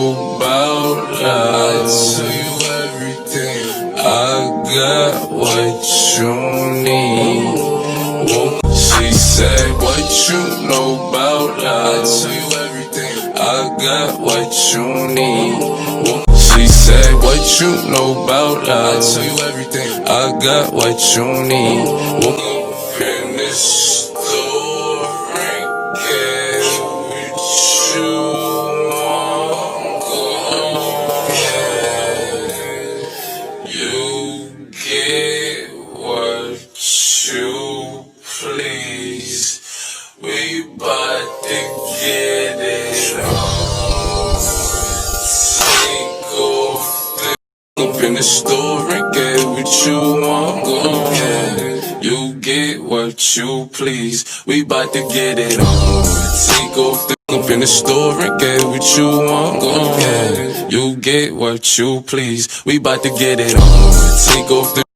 know about us. I tell you everything. I got what you need. She said, what you know about us? I tell you everything. I got what you need. She said, what you know about us? I tell you everything. I got what you need. In this story, get what you want. You get what you please. We bout to get it on. Take off up in the store and get what you want. You get what you please. We bout to get it on. Take off the up in the store and get what you want. You get what you please. We bout to get it on. Take off the